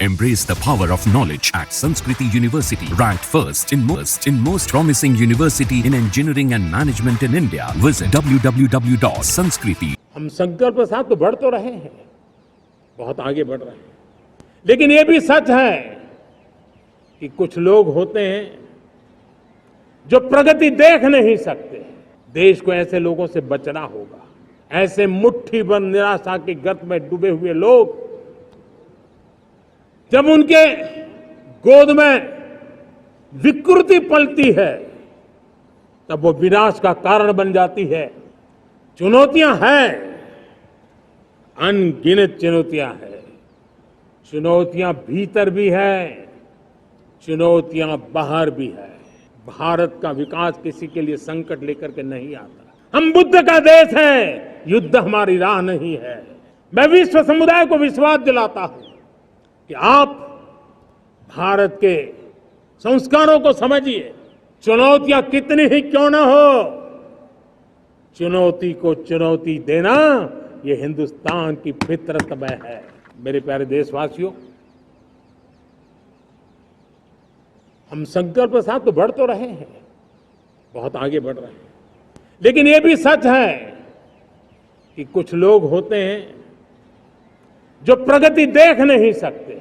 Embrace the power of knowledge at Sanskriti University, ranked first in most promising university in engineering and management in India. Visit www.sanskriti. हम संकल्प के साथ तो बढ़ तो रहे हैं, बहुत आगे बढ़ रहे हैं, लेकिन ये भी सच है कि कुछ लोग होते हैं जो प्रगति देख नहीं सकते। देश को ऐसे लोगों से बचना होगा। ऐसे मुट्ठी भर निराशा के गर्त में डूबे हुए लोग, जब उनके गोद में विकृति पलती है, तब वो विनाश का कारण बन जाती है। चुनौतियां हैं, अनगिनत चुनौतियां हैं। चुनौतियां भीतर भी है, चुनौतियां बाहर भी है। भारत का विकास किसी के लिए संकट लेकर के नहीं आता। हम बुद्ध का देश है, युद्ध हमारी राह नहीं है। मैं विश्व समुदाय को विश्वास दिलाता हूं कि आप भारत के संस्कारों को समझिए। चुनौतियां कितनी ही क्यों न हो, चुनौती को चुनौती देना ये हिंदुस्तान की फितरत में है। मेरे प्यारे देशवासियों, हम संकल्प के साथ तो बढ़ तो रहे हैं, बहुत आगे बढ़ रहे हैं, लेकिन ये भी सच है कि कुछ लोग होते हैं जो प्रगति देख नहीं सकते।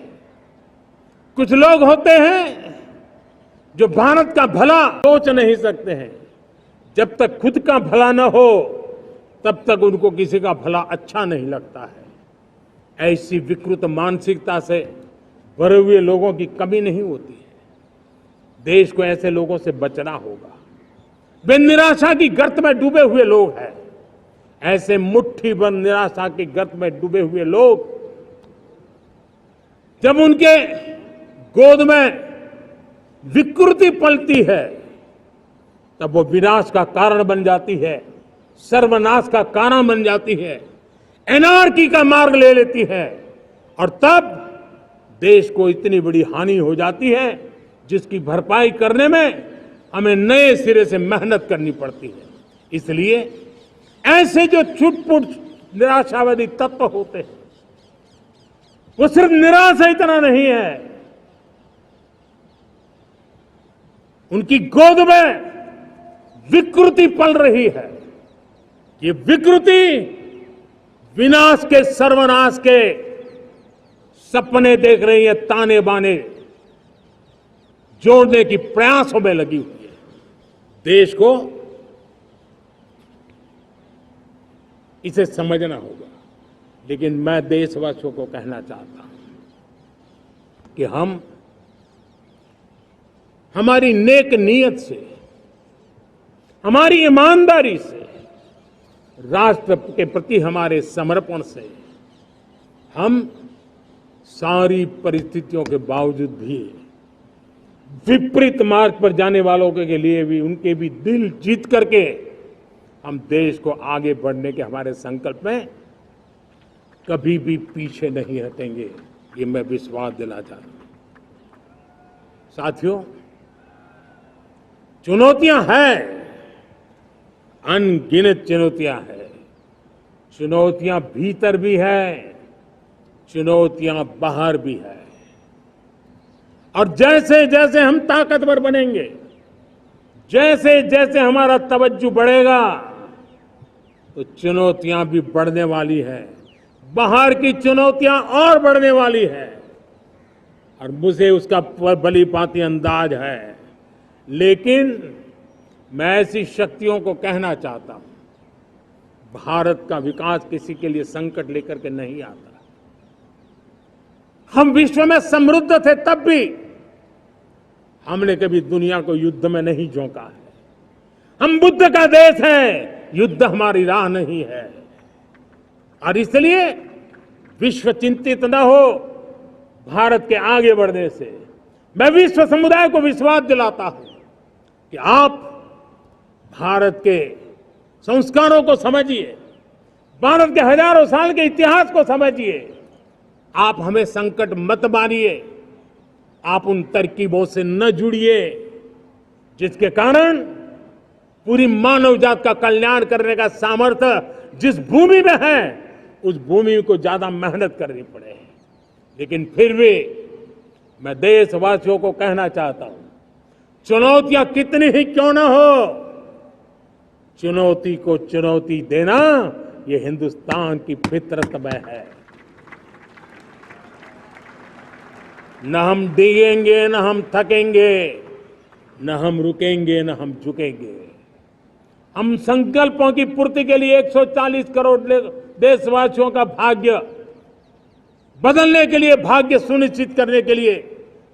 कुछ लोग होते हैं जो भारत का भला सोच नहीं सकते हैं। जब तक खुद का भला न हो, तब तक उनको किसी का भला अच्छा नहीं लगता है। ऐसी विकृत मानसिकता से भरे हुए लोगों की कमी नहीं होती है। देश को ऐसे लोगों से बचना होगा। वे निराशा की गर्त में डूबे हुए लोग हैं। ऐसे मुट्ठी भर निराशा की गर्त में डूबे हुए लोग, जब उनके गोद में विकृति पलती है, तब वो विनाश का कारण बन जाती है, सर्वनाश का कारण बन जाती है, एनार्की का मार्ग ले लेती है, और तब देश को इतनी बड़ी हानि हो जाती है जिसकी भरपाई करने में हमें नए सिरे से मेहनत करनी पड़ती है। इसलिए ऐसे जो छुटपुट निराशावादी तत्व होते हैं, वो सिर्फ निराशा इतना नहीं है, उनकी गोद में विकृति पल रही है। ये विकृति विनाश के, सर्वनाश के सपने देख रही है, ताने बाने जोड़ने की प्रयासों में लगी हुई है। देश को इसे समझना होगा। लेकिन मैं देशवासियों को कहना चाहता हूं कि हम हमारी नेक नीयत से, हमारी ईमानदारी से, राष्ट्र के प्रति हमारे समर्पण से, हम सारी परिस्थितियों के बावजूद भी विपरीत मार्ग पर जाने वालों के लिए भी, उनके भी दिल जीत करके हम देश को आगे बढ़ने के हमारे संकल्प में कभी भी पीछे नहीं हटेंगे। ये मैं विश्वास दिला चाहता हूं। साथियों, चुनौतियां हैं, अनगिनत चुनौतियां हैं। चुनौतियां भीतर भी है, चुनौतियां बाहर भी है। और जैसे जैसे हम ताकतवर बनेंगे, जैसे जैसे हमारा तवज्जो बढ़ेगा, तो चुनौतियां भी बढ़ने वाली है। बाहर की चुनौतियां और बढ़ने वाली है, और मुझे उसका भली भांति अंदाज है। लेकिन मैं ऐसी शक्तियों को कहना चाहता हूं, भारत का विकास किसी के लिए संकट लेकर के नहीं आता। हम विश्व में समृद्ध थे, तब भी हमने कभी दुनिया को युद्ध में नहीं झोंका है। हम बुद्ध का देश है, युद्ध हमारी राह नहीं है। और इसलिए विश्व चिंतित न हो भारत के आगे बढ़ने से। मैं विश्व समुदाय को विश्वास दिलाता हूं कि आप भारत के संस्कारों को समझिए, भारत के हजारों साल के इतिहास को समझिए। आप हमें संकट मत मानिए, आप उन तरकीबों से न जुड़िए जिसके कारण पूरी मानव जात का कल्याण करने का सामर्थ्य जिस भूमि में है, उस भूमि को ज्यादा मेहनत करनी पड़े। लेकिन फिर भी मैं देशवासियों को कहना चाहता हूं, चुनौतियां कितनी ही क्यों न हो, चुनौती को चुनौती देना ये हिंदुस्तान की फितरत में है। न हम डिगेंगे, न हम थकेंगे, न हम रुकेंगे, न हम झुकेंगे। हम संकल्पों की पूर्ति के लिए 140 करोड़ देशवासियों का भाग्य बदलने के लिए, भाग्य सुनिश्चित करने के लिए,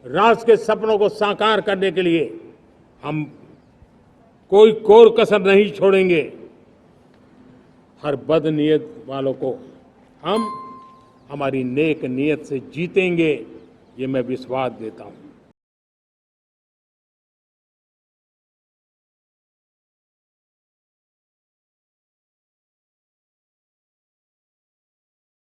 राष्ट्र के सपनों को साकार करने के लिए हम कोई कोर कसर नहीं छोड़ेंगे। हर बदनीयत वालों को हम हमारी नेक नीयत से जीतेंगे, ये मैं विश्वास देता हूं।